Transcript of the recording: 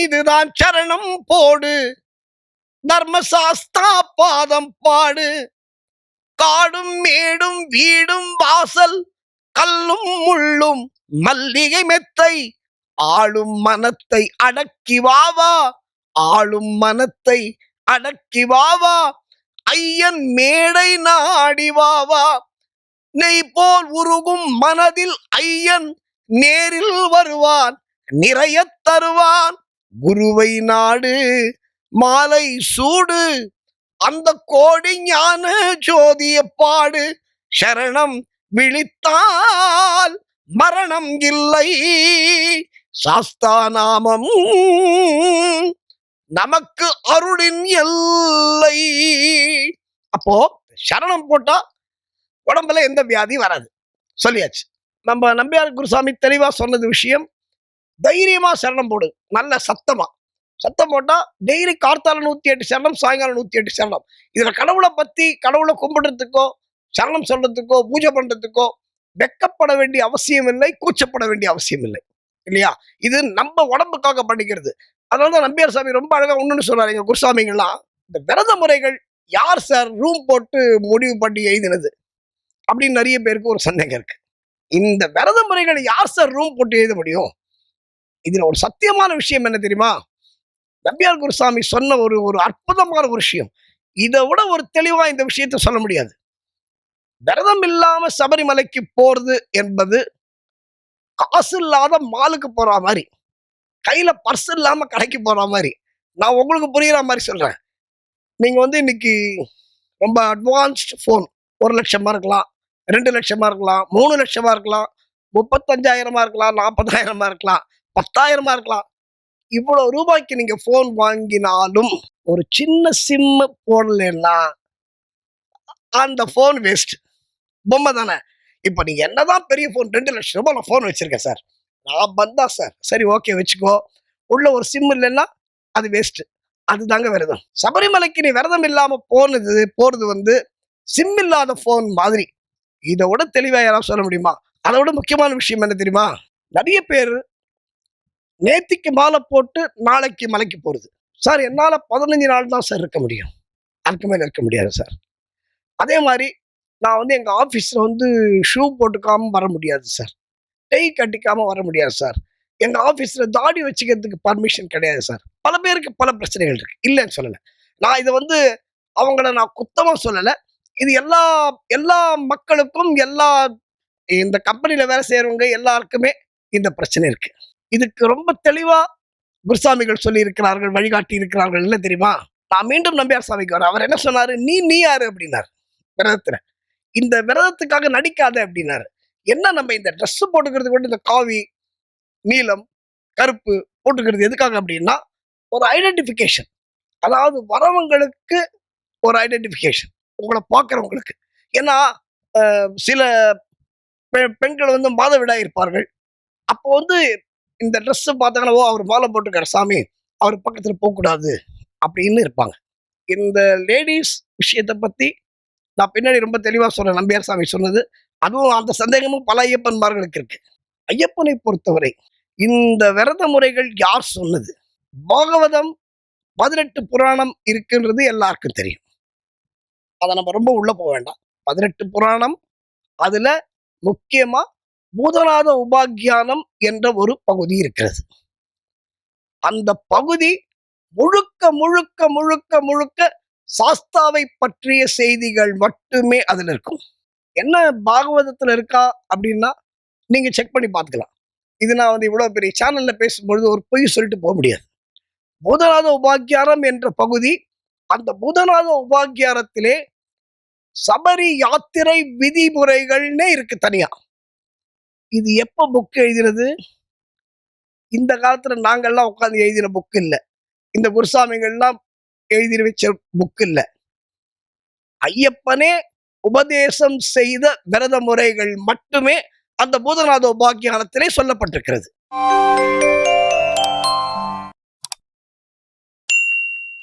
இதுதான் சரணம் போடு, தர்மசாஸ்தா பாதம் பாடு. காடும் மேடும் வீடும் வாசல், கல்லும் முள்ளும் மல்லிகை மெத்தை, ஆளும் மனத்தை அடக்கி வாவா, ஆளும் மனத்தை அடக்கி வாவா, ஐயன் மேடை நாடி வாவா. நெய் போல் உருகும் மனதில் ஐயன் நேரில் வருவான், நிறைய தருவான். குருவை நாடு, மாலை சூடு, அந்த கோடி ஞான ஜோதிய பாடு. சரணம் விழித்தால் மரணம் இல்லை, சாஸ்தாநாமம் நமக்கு அருளின் எல்லை. அப்போ சரணம் போட்டா உடம்புல எந்த வியாதி வராது, சொல்லியாச்சு. நம்ம நம்பியார் குருசாமி தெளிவா சொன்னது விஷயம். தைரியமா சரணம் போடு, நல்ல சத்தமா சத்தம் போட்டா டெய்லி கார்த்தால 108 சரணம், சாயங்காலம் 108 சரணம். இதுல கடவுளை பத்தி, கடவுளை கும்பிடுறதுக்கோ சரணம் சொல்றதுக்கோ பூஜை பண்றதுக்கோ வெக்கப்பட வேண்டிய அவசியம் இல்லை, கூச்சப்பட வேண்டிய அவசியம் இல்லை, இல்லையா? இது நம்ம உடம்புக்காக பண்ணிக்கிறது. அதனாலதான் நம்பியார் சாமி ரொம்ப அழகா ஒண்ணுன்னு சொல்றாரு. எங்க குருசாமிங்கெல்லாம், இந்த விரத முறைகள் யார் சார் ரூம் போட்டு முடிவு பண்ணி எழுதினது அப்படின்னு நிறைய பேருக்கு ஒரு சந்தேகம் இருக்கு. இந்த விரத முறைகளை யார் சார் ரூம் போட்டு எழுத முடியும்? இதுல ஒரு சத்தியமான விஷயம் என்ன தெரியுமா? நம்பியார் குருசாமி சொன்ன ஒரு அற்புதமான ஒரு விஷயம். இதை விட ஒரு தெளிவா இந்த விஷயத்தை சொல்ல முடியாது. விரதம் இல்லாம சபரிமலைக்கு போறது என்பது காசு இல்லாத மாலுக்கு போற மாதிரி, கையில பர்ஸ் இல்லாம கடைக்கு போற மாதிரி. நான் உங்களுக்கு புரியுற மாதிரி சொல்றேன். நீங்க இன்னைக்கு ரொம்ப அட்வான்ஸ்ட் போன் 1 லட்சமா இருக்கலாம், 2 லட்சமா இருக்கலாம், 3 லட்சமா இருக்கலாம், 35,000 இருக்கலாம், 40,000 இருக்கலாம், 10,000 இருக்கலாம். இவ்வளவு ரூபாய்க்கு நீங்க போன் வாங்கினாலும் ஒரு சின்ன சிம் போடலன்னா அந்த போன் வேஸ்ட், பொம்மை தானே. இப்ப நீங்க என்னதான் பெரிய போன், 2 லட்சம் ரூபாய் நான் போன் வச்சிருக்கேன் சார், நான் வந்தா சார், சரி ஓகே வச்சுக்கோ, உள்ள ஒரு சிம் இல்லைன்னா அது வேஸ்ட். அதுதாங்க விரதம். சபரிமலைக்கு நீ விரதம் இல்லாம போறது சிம் இல்லாத போன் மாதிரி. இதை விட தெளிவா யாராவது சொல்ல முடியுமா? அதை விட முக்கியமான விஷயம் என்ன தெரியுமா? நிறைய பேர் நேத்திக்கு மாலை போட்டு நாளைக்கு மலைக்கு போறது. சார் என்னால 15 நாள் தான் சார் இருக்க முடியும், அதுக்கு மேல இருக்க முடியாது சார். அதே மாதிரி நான் எங்க ஆபீஸ்ல ஷூ போட்டுக்காம வர முடியாது சார், டை கட்டிக்காம வர முடியாது சார், எங்க ஆபீஸ்ல தாடி வச்சுக்கிறதுக்கு பர்மிஷன் கிடையாது சார். பல பேருக்கு பல பிரச்சனைகள் இருக்கு, இல்லைன்னு சொல்லல. நான் இதை அவங்கள நான் குத்தமா சொல்லல. இது எல்லா மக்களுக்கும், இந்த கம்பெனில வேலை செய்யறவங்க எல்லாருக்குமே இந்த பிரச்சனை இருக்கு. இதுக்கு ரொம்ப தெளிவா குருசாமிகள் சொல்லி இருக்கிறார்கள், வழிகாட்டி இருக்கிறார்கள். என்ன தெரியுமா? நான் மீண்டும் நம்பியார் சாமிக்கு வரேன். அவர் என்ன சொன்னாரு? நீ யாரு அப்படின்னாரு விரதத்துல. இந்த விரதத்துக்காக நடிக்காத அப்படின்னாரு. என்ன நம்ம இந்த ட்ரெஸ் போட்டுக்கிறது கூட, இந்த காவி, நீலம், கருப்பு போட்டுக்கிறது எதுக்காக அப்படின்னா ஒரு ஐடென்டிபிகேஷன். அதாவது வரவங்களுக்கு ஒரு ஐடென்டிபிகேஷன், உங்களை பார்க்கறவங்களுக்கு. ஏன்னா சில பெண்கள் மாதவிடாய் இருப்பார்கள். அப்போ இந்த ட்ரெஸ் பார்த்தாங்கன்னா, ஓ அவர் மாலை போட்டுக்காரு சாமி, அவர் பக்கத்துல போகக்கூடாது அப்படின்னு இருப்பாங்க. இந்த லேடிஸ் விஷயத்தை பத்தி நான் பின்னாடி ரொம்ப தெளிவா சொல்றேன். நம்பியார் சாமி சொன்னது, அதுவும் அந்த சந்தேகமும் பல ஐயப்பன்மார்களுக்கு இருக்கு. ஐயப்பனை பொறுத்தவரை இந்த விரத முறைகள் யார் சொன்னது? பாகவதம் 18 புராணம் இருக்குன்றது எல்லாருக்கும் தெரியும். அதை நம்ம ரொம்ப உள்ள போக வேண்டாம். 18 புராணம், அதுல முக்கியமா பூதநாத உபாக்கியானம் என்ற ஒரு பகுதி இருக்கிறது. அந்த பகுதி முழுக்க முழுக்க முழுக்க முழுக்க சாஸ்தாவை பற்றிய செய்திகள் மட்டுமே அதுல இருக்கும். என்ன பாகவதத்துல இருக்கா அப்படின்னா நீங்க செக் பண்ணி பார்த்துக்கலாம். இது நான் இவ்வளவு பெரிய சேனல்ல பேசும்பொழுது ஒரு பொய் சொல்லிட்டு போக முடியாது. பூதநாத உபாக்கியானம் என்ற பகுதி, அந்த பூதநாத உபாக்கியானத்திலே சபரி யாத்திரை விதிமுறைகள்னே இருக்கு தனியா. இது எப்ப புக் எழுதினது? இந்த காலத்துல நாங்கள்லாம் உட்காந்து எழுதின புக் இல்லை, இந்த குருசாமிகள்லாம் எழுதி வச்ச புக் இல்லை. ஐயப்பனே உபதேசம் செய்த விரத முறைகள் மட்டுமே அந்த பூதநாத உபாக்கியானத்திலே சொல்லப்பட்டிருக்கிறது.